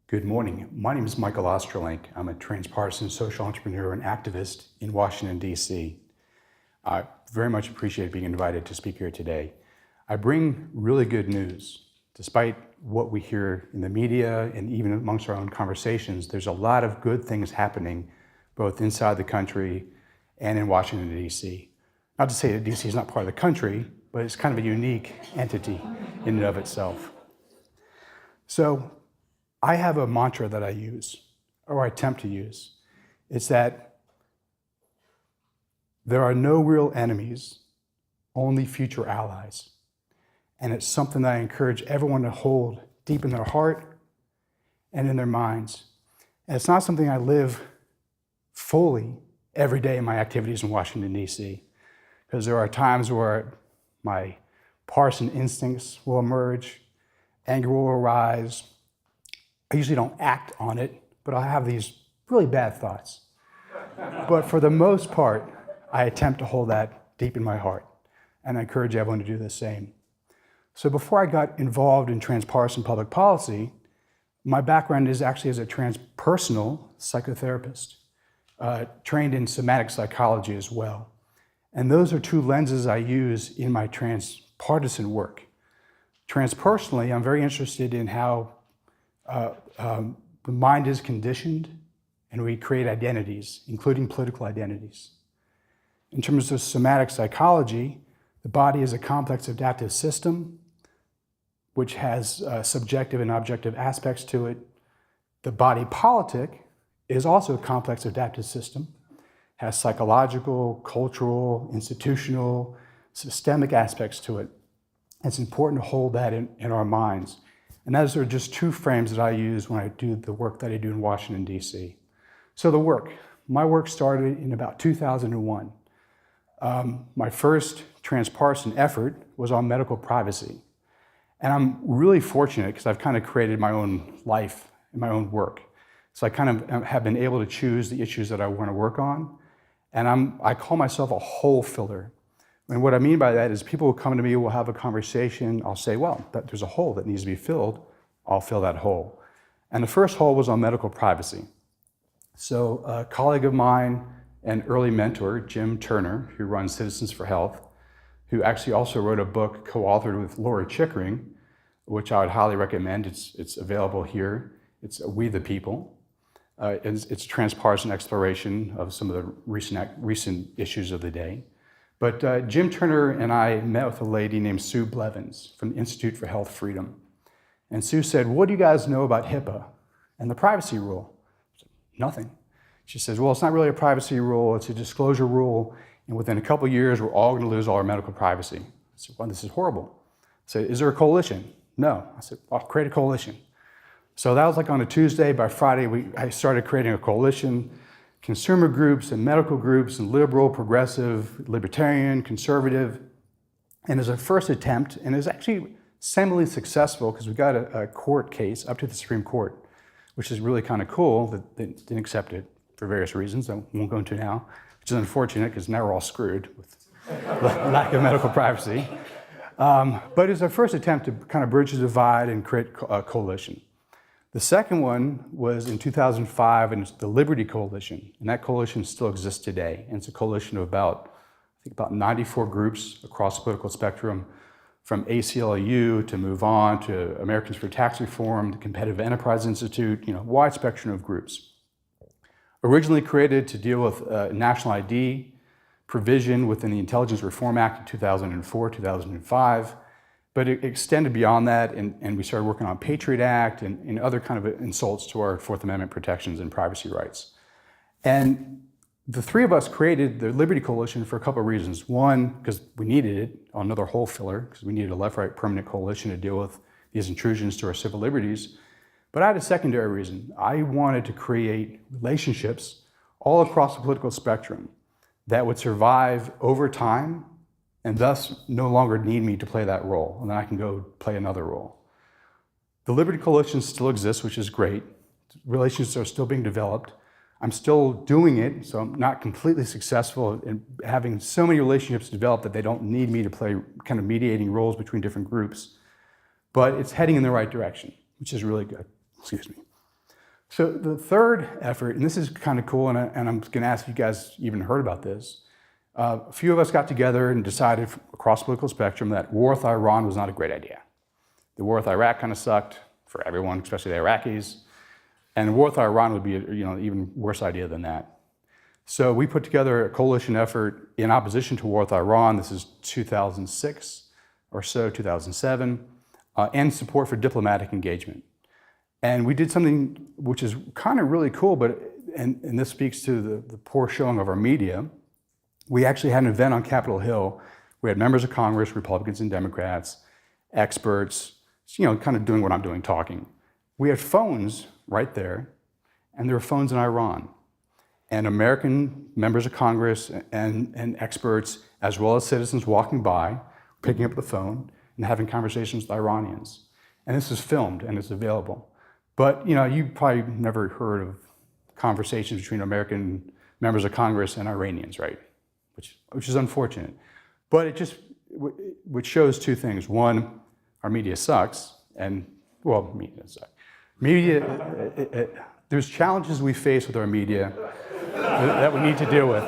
Good morning. My name is Michael Ostrolenk. I'm a transpartisan social entrepreneur and activist in Washington, D.C. I very much appreciate being invited to speak here today. I bring really good news. Despite what we hear in the media and even amongst our own conversations, there's a lot of good things happening both inside the country and in Washington, D.C. Not to say that D.C. is not part of the country, but it's kind of a unique entity in and of itself. So I have a mantra that I use, or I attempt to use. It's that there are no real enemies, only future allies. And it's something that I encourage everyone to hold deep in their heart and in their minds. And it's not something I live fully every day in my activities in Washington, D.C., because there are times where my partisan instincts will emerge, anger will arise. I usually don't act on it, but I'll have these really bad thoughts. But for the most part, I attempt to hold that deep in my heart, and I encourage everyone to do the same. So before I got involved in transpartisan public policy, my background is actually as a transpersonal psychotherapist, trained in somatic psychology as well. And those are two lenses I use in my transpartisan work. Transpersonally, I'm very interested in how the mind is conditioned and we create identities, including political identities. In terms of somatic psychology, the body is a complex adaptive system which has subjective and objective aspects to it. The body politic is also a complex adaptive system, has psychological, cultural, institutional, systemic aspects to it. It's important to hold that in our minds. And those are just two frames that I use when I do the work that I do in Washington, D.C. So my work started in about 2001. My first transpartisan effort was on medical privacy. And I'm really fortunate because I've kind of created my own life and my own work. So I kind of have been able to choose the issues that I want to work on. And I call myself a hole filler. And what I mean by that is people will come to me, we'll have a conversation, I'll say, well, there's a hole that needs to be filled, I'll fill that hole. And the first hole was on medical privacy. So a colleague of mine and early mentor, Jim Turner, who runs Citizens for Health, who actually also wrote a book co-authored with Laura Chickering, which I would highly recommend. It's available here. It's We the People. It's transpartisan exploration of some of the recent issues of the day. But Jim Turner and I met with a lady named Sue Blevins from the Institute for Health Freedom. And Sue said, what do you guys know about HIPAA and the privacy rule? I said, nothing. She says, well, it's not really a privacy rule, it's a disclosure rule, and within a couple of years, we're all gonna lose all our medical privacy. I said, well, this is horrible. I said, is there a coalition? No. I said, I'll create a coalition. So that was like on a Tuesday. By Friday, I started creating a coalition. Consumer groups and medical groups and liberal, progressive, libertarian, conservative. And as a first attempt, and it was actually seemingly successful because we got a court case up to the Supreme Court, which is really kind of cool that they didn't accept it for various reasons I won't go into now, which is unfortunate because now we're all screwed with lack of medical privacy. But it was our first attempt to kind of bridge the divide and create a coalition. The second one was in 2005, and it's the Liberty Coalition, and that coalition still exists today. And it's a coalition of about 94 groups across the political spectrum, from ACLU to Move On to Americans for Tax Reform, the Competitive Enterprise Institute, wide spectrum of groups. Originally created to deal with national ID provision within the Intelligence Reform Act of 2004, 2005. But it extended beyond that, and we started working on Patriot Act and other kind of insults to our Fourth Amendment protections and privacy rights. And the three of us created the Liberty Coalition for a couple of reasons. One, because we needed it, another hole filler, because we needed a left-right permanent coalition to deal with these intrusions to our civil liberties. But I had a secondary reason. I wanted to create relationships all across the political spectrum that would survive over time and thus no longer need me to play that role, and then I can go play another role. The Liberty Coalition still exists, which is great. Relationships are still being developed. I'm still doing it, so I'm not completely successful in having so many relationships developed that they don't need me to play kind of mediating roles between different groups. But it's heading in the right direction, which is really good. Excuse me. So the third effort, and this is kind of cool, and I'm going to ask if you guys even heard about this. A few of us got together and decided across the political spectrum that war with Iran was not a great idea. The war with Iraq kind of sucked for everyone, especially the Iraqis. And war with Iran would be an even worse idea than that. So we put together a coalition effort in opposition to war with Iran. This is 2006 or so, 2007, and support for diplomatic engagement. And we did something which is kind of really cool, and this speaks to the poor showing of our media. We actually had an event on Capitol Hill. We had members of Congress, Republicans and Democrats, experts, kind of doing what I'm doing, talking. We had phones right there, and there were phones in Iran. And American members of Congress and experts, as well as citizens walking by, picking up the phone and having conversations with Iranians. And this is filmed and it's available. But you probably never heard of conversations between American members of Congress and Iranians, right? Which is unfortunate. But which shows two things. One, our media sucks, and media sucks. There's challenges we face with our media that we need to deal with.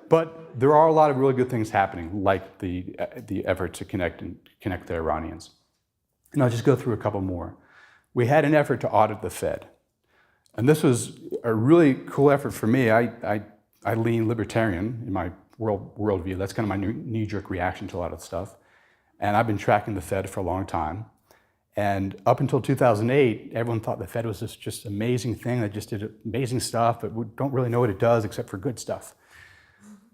But there are a lot of really good things happening, like the effort to connect the Iranians. And I'll just go through a couple more. We had an effort to audit the Fed. And this was a really cool effort for me. I lean libertarian in my worldview. That's kind of my knee-jerk reaction to a lot of stuff. And I've been tracking the Fed for a long time. And up until 2008, everyone thought the Fed was this just amazing thing that just did amazing stuff, but we don't really know what it does except for good stuff.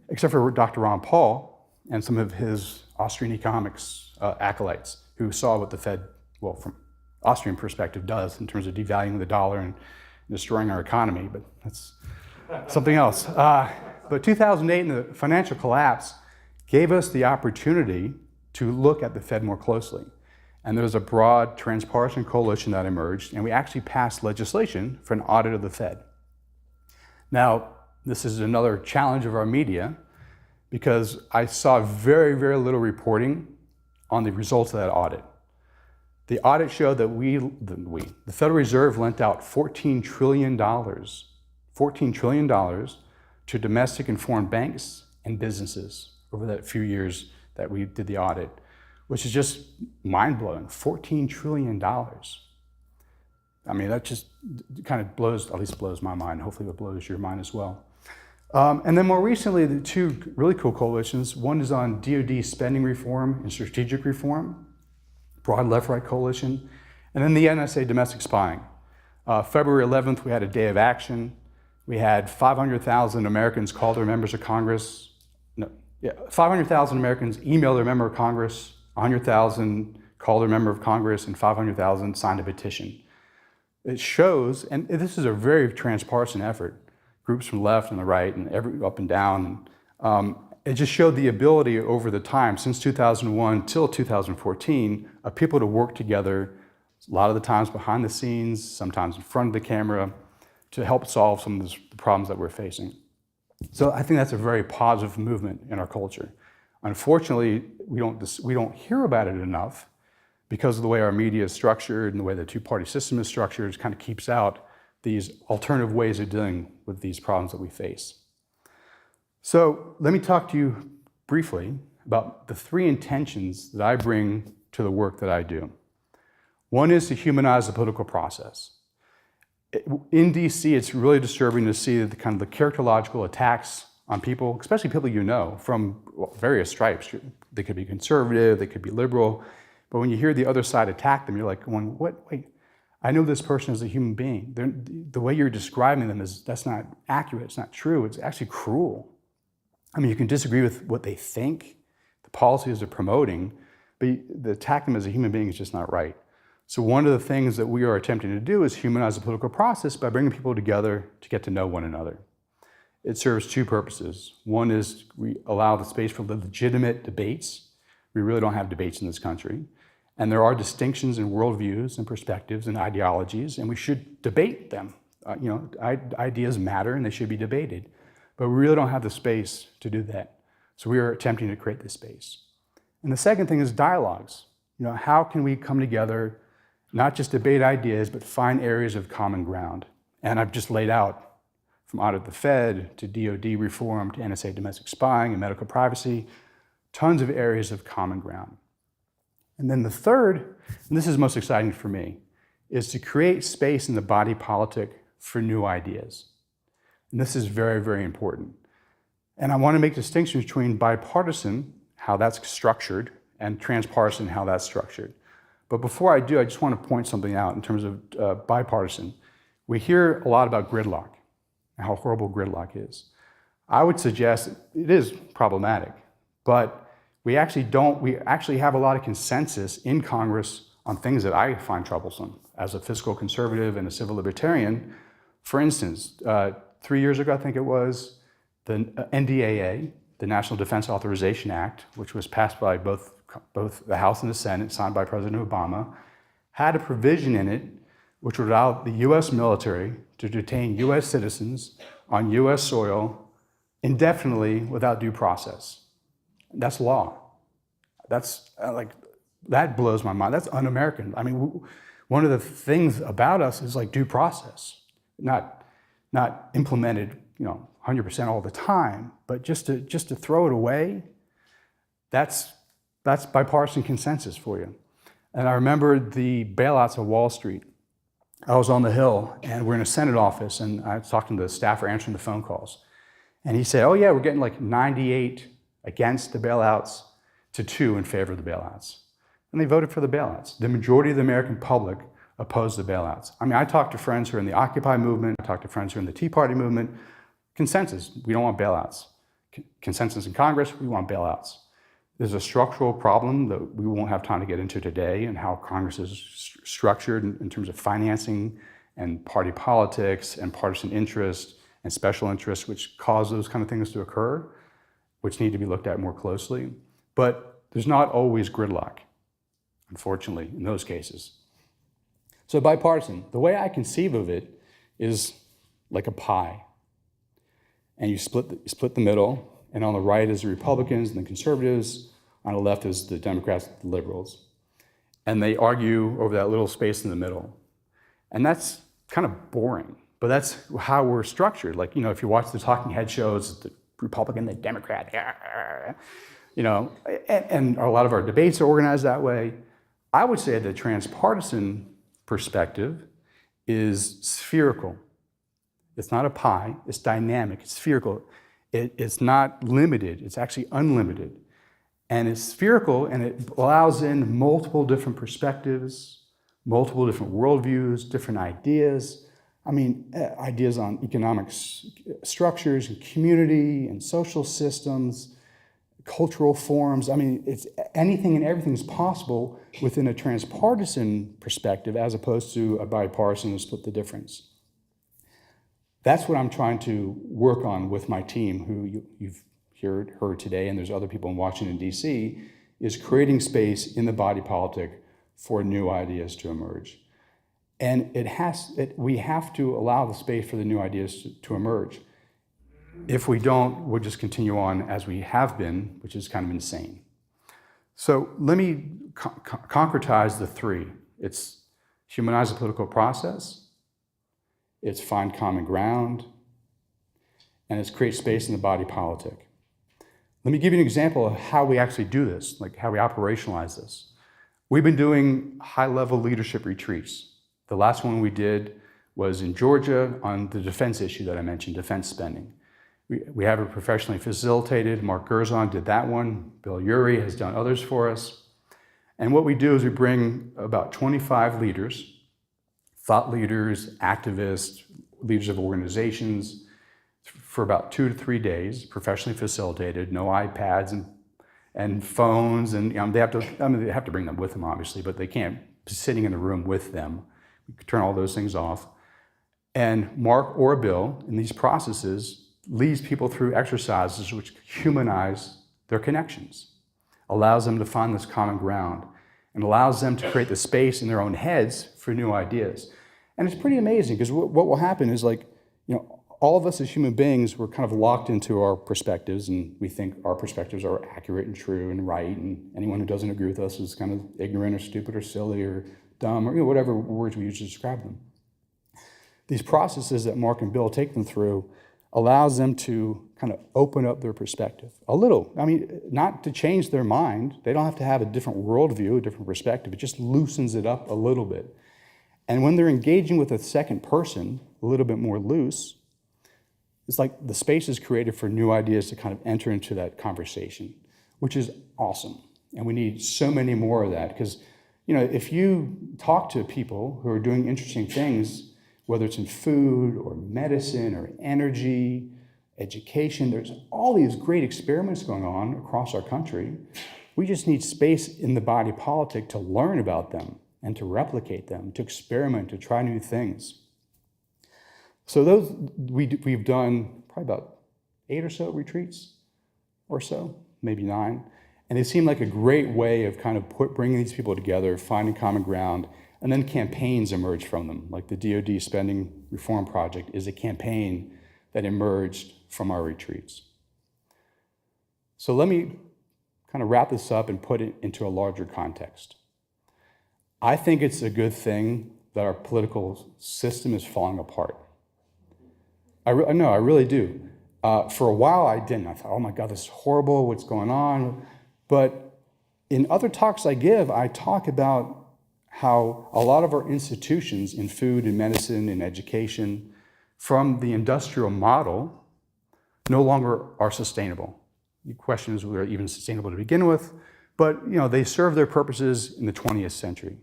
Except for Dr. Ron Paul and some of his Austrian economics acolytes who saw what the Fed, from Austrian perspective, does in terms of devaluing the dollar and destroying our economy, but that's something else. But 2008 and the financial collapse gave us the opportunity to look at the Fed more closely. And there was a broad transpartisan coalition that emerged, and we actually passed legislation for an audit of the Fed. Now, this is another challenge of our media, because I saw very, very little reporting on the results of that audit. The audit showed that the Federal Reserve lent out $14 trillion to domestic and foreign banks and businesses over that few years that we did the audit, which is just mind-blowing, $14 trillion. I mean, that just kind of blows my mind. Hopefully it blows your mind as well. And then more recently, the two really cool coalitions. One is on DoD spending reform and strategic reform, broad left-right coalition. And then the NSA domestic spying. February 11th, we had a day of action. We had 500,000 Americans call their members of Congress. 500,000 Americans email their member of Congress, 100,000 call their member of Congress, and 500,000 signed a petition. It shows, and this is a very transpartisan effort, groups from the left and the right and up and down. It just showed the ability over the time, since 2001 till 2014, of people to work together, a lot of the times behind the scenes, sometimes in front of the camera, to help solve some of the problems that we're facing. So I think that's a very positive movement in our culture. Unfortunately, we don't hear about it enough because of the way our media is structured and the way the two-party system is structured. It kind of keeps out these alternative ways of dealing with these problems that we face. So let me talk to you briefly about the three intentions that I bring to the work that I do. One is to humanize the political process. In DC, it's really disturbing to see the kind of the characterological attacks on people, especially people you know, from various stripes. They could be conservative, they could be liberal, but when you hear the other side attack them, you're like going, what? Wait, I know this person is a human being. The way you're describing them that's not accurate, it's not true, it's actually cruel. I mean, you can disagree with what they think, the policies they're promoting, but to attack them as a human being is just not right. So one of the things that we are attempting to do is humanize the political process by bringing people together to get to know one another. It serves two purposes. One is we allow the space for legitimate debates. We really don't have debates in this country. And there are distinctions in worldviews and perspectives and ideologies, and we should debate them. Ideas matter and they should be debated. But we really don't have the space to do that. So we are attempting to create this space. And the second thing is dialogues. How can we come together not just debate ideas, but find areas of common ground. And I've just laid out from audit the Fed to DOD reform to NSA domestic spying and medical privacy, tons of areas of common ground. And then the third, and this is most exciting for me, is to create space in the body politic for new ideas. And this is very, very important. And I want to make distinctions between bipartisan, how that's structured, and transpartisan, how that's structured. But before I do, I just want to point something out in terms of bipartisan. We hear a lot about gridlock and how horrible gridlock is. I would suggest it is problematic, but we actually have a lot of consensus in Congress on things that I find troublesome as a fiscal conservative and a civil libertarian. For instance, 3 years ago, I think it was, the NDAA, the National Defense Authorization Act, which was passed by both the House and the Senate, signed by President Obama, had a provision in it which would allow the US military to detain US citizens on US soil indefinitely without due process. That's law. That's that blows my mind. That's un-American. I mean, one of the things about us is like due process, not implemented, 100% all the time, but just to throw it away, that's bipartisan consensus for you. And I remember the bailouts of Wall Street. I was on the Hill, and we're in a Senate office, and I was talking to the staffer answering the phone calls. And he said, oh yeah, we're getting like 98 against the bailouts to 2 in favor of the bailouts. And they voted for the bailouts. The majority of the American public opposed the bailouts. I mean, I talked to friends who are in the Occupy movement, I talked to friends who are in the Tea Party movement. Consensus, we don't want bailouts. Consensus in Congress, we want bailouts. There's a structural problem that we won't have time to get into today and how Congress is structured in terms of financing and party politics and partisan interest and special interests, which cause those kind of things to occur, which need to be looked at more closely. But there's not always gridlock, unfortunately, in those cases. So bipartisan, the way I conceive of it is like a pie. And you split the middle, and on the right is the Republicans and the conservatives, on the left is the Democrats and the liberals. And they argue over that little space in the middle. And that's kind of boring, but that's how we're structured. Like, if you watch the talking head shows, the Republican, the Democrat, and a lot of our debates are organized that way. I would say the transpartisan perspective is spherical. It's not a pie, it's dynamic, it's spherical. It's not limited, it's actually unlimited. And it's spherical, and it allows in multiple different perspectives, multiple different worldviews, different ideas. I mean, ideas on economic structures and community and social systems, cultural forms. I mean, it's anything and everything is possible within a transpartisan perspective as opposed to a bipartisan to split the difference. That's what I'm trying to work on with my team, who you've heard today, and there's other people in Washington, D.C., is creating space in the body politic for new ideas to emerge. And we have to allow the space for the new ideas to emerge. If we don't, we'll just continue on as we have been, which is kind of insane. So let me concretize the 3. It's humanize the political process, it's find common ground, and it's create space in the body politic. Let me give you an example of how we actually do this, like how we operationalize this. We've been doing high-level leadership retreats. The last one we did was in Georgia on the defense issue that I mentioned, defense spending. We have it professionally facilitated. Mark Gerzon did that one. Bill Urey has done others for us. And what we do is we bring about 25 leaders, thought leaders, activists, leaders of organizations, for about 2 to 3 days, professionally facilitated, no iPads and phones, and they have to bring them with them, obviously, but they can't be sitting in the room with them. We could turn all those things off. And Mark or Bill, in these processes, leads people through exercises which humanize their connections, allows them to find this common ground, and allows them to create the space in their own heads for new ideas. And it's pretty amazing, because what will happen is, all of us as human beings, we're kind of locked into our perspectives, and we think our perspectives are accurate and true and right, and anyone who doesn't agree with us is kind of ignorant or stupid or silly or dumb, or whatever words we use to describe them. These processes that Mark and Bill take them through allows them to kind of open up their perspective a little. I mean, not to change their mind. They don't have to have a different worldview, a different perspective. It just loosens it up a little bit. And when they're engaging with a second person, a little bit more loose, it's like the space is created for new ideas to kind of enter into that conversation, which is awesome. And we need so many more of that, because if you talk to people who are doing interesting things, whether it's in food or medicine or energy, education, there's all these great experiments going on across our country. We just need space in the body politic to learn about them and to replicate them, to experiment, to try new things. So those we've done probably about 8 or so retreats or so, maybe 9. And they seem like a great way of kind of bringing these people together, finding common ground, and then campaigns emerge from them. Like the DoD Spending Reform Project is a campaign that emerged from our retreats. So let me kind of wrap this up and put it into a larger context. I think it's a good thing that our political system is falling apart. I really do. For a while I didn't. I thought, oh my God, this is horrible, what's going on? But in other talks I give, I talk about how a lot of our institutions in food and medicine and education from the industrial model no longer are sustainable. The question is whether they're even sustainable to begin with, but they serve their purposes in the 20th century.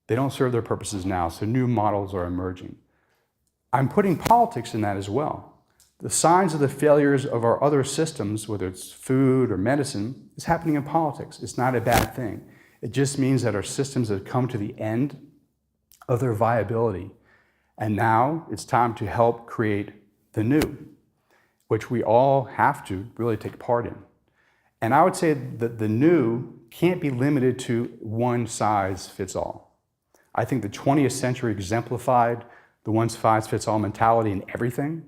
They don't serve their purposes now, so new models are emerging. I'm putting politics in that as well. The signs of the failures of our other systems, whether it's food or medicine, is happening in politics. It's not a bad thing. It just means that our systems have come to the end of their viability. And now it's time to help create the new, which we all have to really take part in. And I would say that the new can't be limited to one size fits all. I think the 20th century exemplified the one size fits all mentality in everything.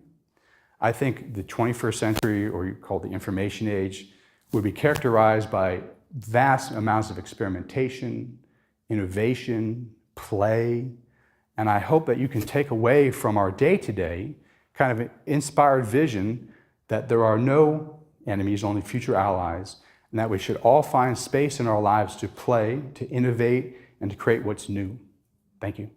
I think the 21st century, or you call it the information age, would be characterized by vast amounts of experimentation, innovation, play, and I hope that you can take away from our day-to-day kind of an inspired vision that there are no enemies, only future allies, and that we should all find space in our lives to play, to innovate, and to create what's new. Thank you.